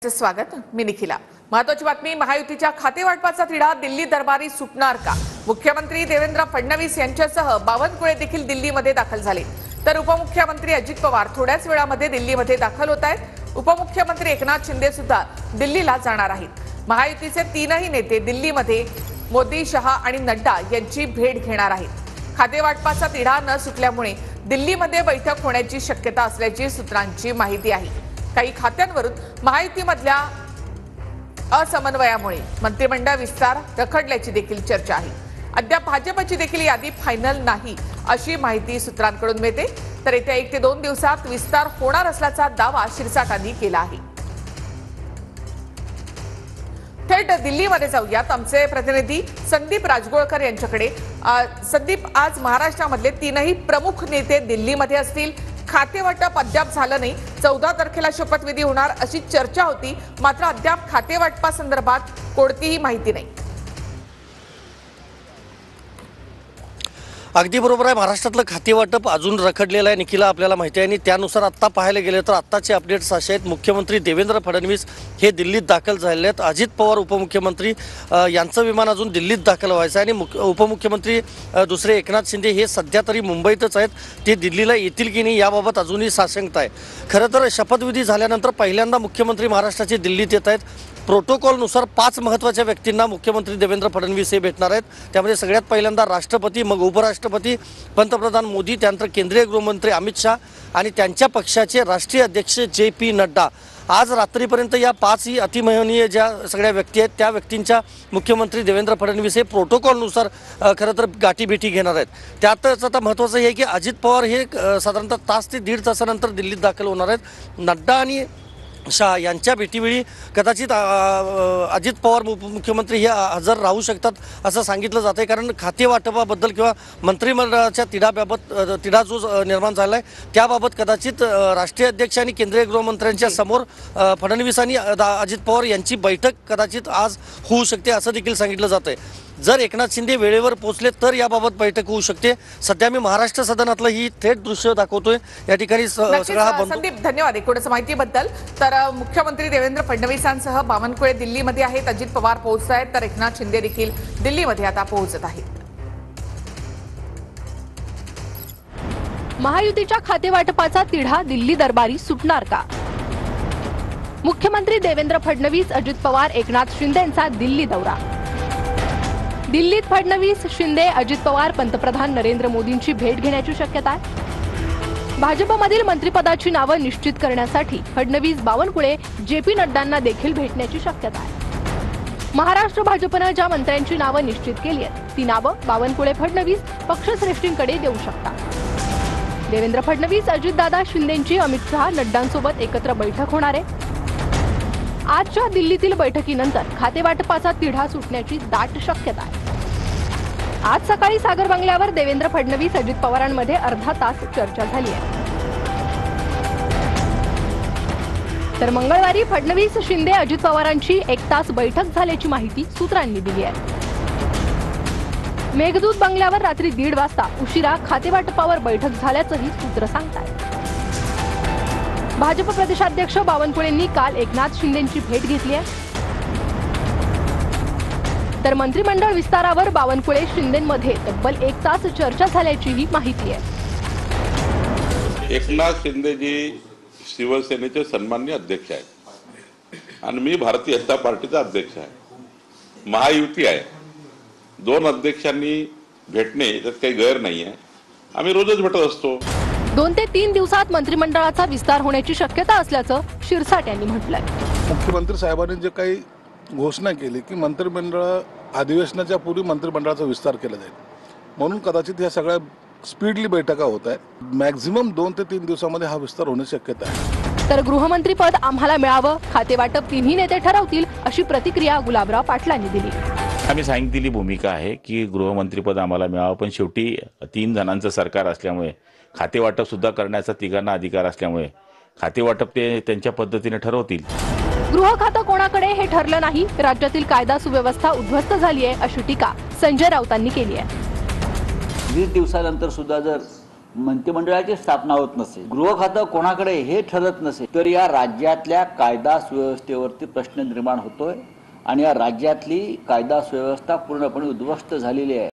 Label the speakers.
Speaker 1: स्वागत। मी निखिला। महत्वाची बातमी, महायुतीच्या खातेवाटपाचा तिढा दिल्ली दरबारी सुटणार का? मुख्यमंत्री देवेंद्र फडणवीस यांच्यासह बावनकुळे देखील दिल्लीमध्ये दाखल झाले, तर उपमुख्यमंत्री अजित पवार थोड्याच वेळामध्ये दिल्लीमध्ये दाखल होत आहेत। उपमुख्यमंत्री एकनाथ शिंदे सुद्धा दिल्लीला जाणार आहेत। महायुतीचे तीनही नेते दिल्लीमध्ये मोदी, शहा आणि नड्डा यांची भेट घेणार आहेत। खातेवाटपाचा तिढा न सुटल्यामुळे दिल्लीमध्ये बैठक होण्याची शक्यता असल्याची सूत्रांची माहिती आहे। काही खात्यांवरून महायुतीमधल्या असमन्वयामुळे मंत्रिमंडळ विस्तार रखडल्याची देखील चर्चा आहे। अद्याप भाजपची देखील यादी फायनल नाही अशी माहिती सूत्रांकडून मिळते, तर येत्या 1 ते 2 दिवसात विस्तार होणार असल्याचा दावा शिरसाटांनी केला आहे। थेट दिल्लीमध्ये जाऊयात, आमचे प्रतिनिधी संदीप राजगोळकर यांच्याकडे। संदीप, आज महाराष्ट्रामधले तीनही प्रमुख नेते दिल्लीमध्ये असतील। खातेवाटप अद्याप झालं नाही, 14 तारखेला शपथविधी होणार अशी चर्चा होती, मात्र अद्याप खातेवाटपासंदर्भात कोणतीही माहिती नाही।
Speaker 2: अगदी बरोबर आहे। महाराष्ट्रातलं खातेवाटप अजून रखडलेलं आहे निखिला, आपल्याला माहिती आहे। आणि त्यानुसार आत्ता पाहायला गेले तर आत्ताचे अपडेट्स असे आहेत, मुख्यमंत्री देवेंद्र फडणवीस हे दिल्लीत दाखल झालेले आहेत। अजित पवार उपमुख्यमंत्री यांचं विमान अजून दिल्लीत दाखल व्हायचं आहे आणि उपमुख्यमंत्री दुसरे एकनाथ शिंदे हे सध्या तरी मुंबईतच आहेत। ते दिल्लीला येतील की नाही याबाबत अजूनही साशंकता आहे। खरं तर शपथविधी झाल्यानंतर पहिल्यांदा मुख्यमंत्री महाराष्ट्राचे दिल्लीत येत आहेत। प्रोटोकॉलनुसार 5 महत्त्वाच्या व्यक्तींना मुख्यमंत्री देवेंद्र फडणवीस हे भेटणार आहेत। त्यामध्ये सगळ्यात पहिल्यांदा राष्ट्रपती, मग उपराष्ट्रपती, पंतप्रधान मोदी, त्यानंतर केंद्रीय गृहमंत्री अमित शाह आणि त्यांच्या पक्षाचे राष्ट्रीय अध्यक्ष JP नड्डा। आज रात्रीपर्यंत या 5ही अतिमहनीय ज्या सगळ्या व्यक्ती आहेत त्या व्यक्तींच्या मुख्यमंत्री देवेंद्र फडणवीस हे प्रोटोकॉलनुसार खरं तर गाठीभेटी घेणार आहेत। त्यातच आता महत्त्वाचं हे की अजित पवार हे साधारणतः तास ते दीड तासानंतर दिल्लीत दाखल होणार आहेत। नड्डा आणि शाह यांच्या भेटीवेळी कदाचित अजित पवार उपमुख्यमंत्री हे हजर राहू शकतात असं सांगितलं जातं आहे, कारण खातेवाटपाबद्दल किंवा मंत्रिमंडळाच्या तिढा जो निर्माण झाला आहे त्याबाबत कदाचित राष्ट्रीय अध्यक्ष आणि केंद्रीय गृहमंत्र्यांच्या समोर फडणवीस आणि अजित पवार यांची बैठक कदाचित आज होऊ शकते असं देखील सांगितलं जातं आहे। जर एकनाथ शिंदे वेळेवर पोहोचले तर याबाबत बैठक होऊ शकते। सध्या मी महाराष्ट्र सदनातलं ही थेट दृश्य दाखवतोय या ठिकाणी।
Speaker 1: संदीप, धन्यवाद एकूणच माहितीबद्दल। तर मुख्यमंत्री देवेंद्र फडणवीसांसह बावनकुळे दिल्लीमध्ये आहेत, अजित पवार पोहोचत आहेत, तर एकनाथ शिंदे देखील दिल्लीमध्ये आता पोहोचत आहेत।
Speaker 3: महायुतीच्या खातेवाटपाचा तिढा दिल्ली दरबारी सुटणार का? मुख्यमंत्री देवेंद्र फडणवीस, अजित पवार, एकनाथ शिंदेंचा दिल्ली दौरा। दिल्लीत फडणवीस, शिंदे, अजित पवार, पंतप्रधान नरेंद्र मोदींची भेट घेण्याची शक्यता आहे। भाजपमधील मंत्रिपदाची नावं निश्चित करण्यासाठी फडणवीस बावनकुळे JP नड्डांना देखील भेटण्याची शक्यता आहे। महाराष्ट्र भाजपनं ज्या मंत्र्यांची नावं निश्चित केली आहेत ती नावं बावनकुळे फडणवीस पक्षश्रेष्ठींकडे देऊ शकतात। देवेंद्र फडणवीस, अजितदादा, शिंदेंची अमित शहा, नड्डांसोबत एकत्र बैठक होणार आहे। आजच्या दिल्लीतील बैठकीनंतर खातेवाटपाचा तिढा सुटण्याची दाट शक्यता आहे। आज सकाळी सागर बंगल्यावर देवेंद्र फडणवीस, अजित पवारांमध्ये अर्धा तास चर्चा झाली आहे, तर मंगळवारी फडणवीस, शिंदे, अजित पवारांची 1 तास बैठक झाल्याची माहिती सूत्रांनी दिली आहे। मेघदूत बंगल्यावर रात्री 1:30 वाजता उशिरा खातेवाटपावर बैठक झाल्याचंही सूत्र सांगतात। भाजप प्रदेशाध्यक्ष बावनकुळेंनी काल एकनाथ शिंदेंची भेट घेतली आहे, तर मंत्रिमंडळ विस्तारावर बावनकुळे शिंदेंमध्ये तब्बल 1 तास चर्चा झाल्याचीही माहिती आहे।
Speaker 4: एकनाथ शिंदेजी शिवसेनेचे सन्माननीय अध्यक्ष आहेत आणि मी भारतीय जनता पार्टीचा अध्यक्ष आहे। महायुती आहे, 2 अध्यक्षांनी भेटणे यात काही गैर नाही आहे, आम्ही रोजच भेटत असतो।
Speaker 3: 2 ते 3 दिवसात मंत्रिमंडळाचा विस्तार होण्याची शक्यता असल्याचं शिरसाट यांनी म्हटलंय।
Speaker 5: मुख्यमंत्री साहेबांनी जे काही घोषणा केली की मंत्रिमंडळ अधिवेशनाच्या पूर्वी मंत्रिमंडळाचा विस्तार केला जाईल, म्हणून कदाचित ह्या सगळ्या स्पीडली बैठका होत आहेत। मॅक्झिमम 2 ते 3 दिवसामध्ये हा विस्तार होण्याची शक्यता आहे।
Speaker 3: तर गृहमंत्रीपद आम्हाला मिळावं, खातेवाटप तिन्ही नेते ठरवतील अशी प्रतिक्रिया गुलाबराव पाटलांनी दिली।
Speaker 6: आम्ही सांगितलेली भूमिका आहे की गृहमंत्रीपद आम्हाला मिळावं, पण शेवटी 3 जणांचं सरकार असल्यामुळे खातेवाटप सुद्धा करण्याचा तिघांना अधिकार असल्यामुळे खातेवाटप ते त्यांच्या पद्धतीने ठरवतील।
Speaker 3: गृह खातं कोणाकडे हे ठरलं नाही, राज्यातील कायदा सुव्यवस्था उद्ध्वस्त झाली आहे अशी टीका संजय राऊतांनी केली आहे।
Speaker 7: 20 दिवसानंतर सुद्धा जर मंत्रिमंडळाची स्थापना होत नसेल, गृह खातं कोणाकडे हे ठरत नसेल, तर या राज्यातल्या कायदा सुव्यवस्थेवरती प्रश्न निर्माण होतोय आणि या राज्यातली कायदा सुव्यवस्था पूर्णपणे उद्ध्वस्त झालेली आहे.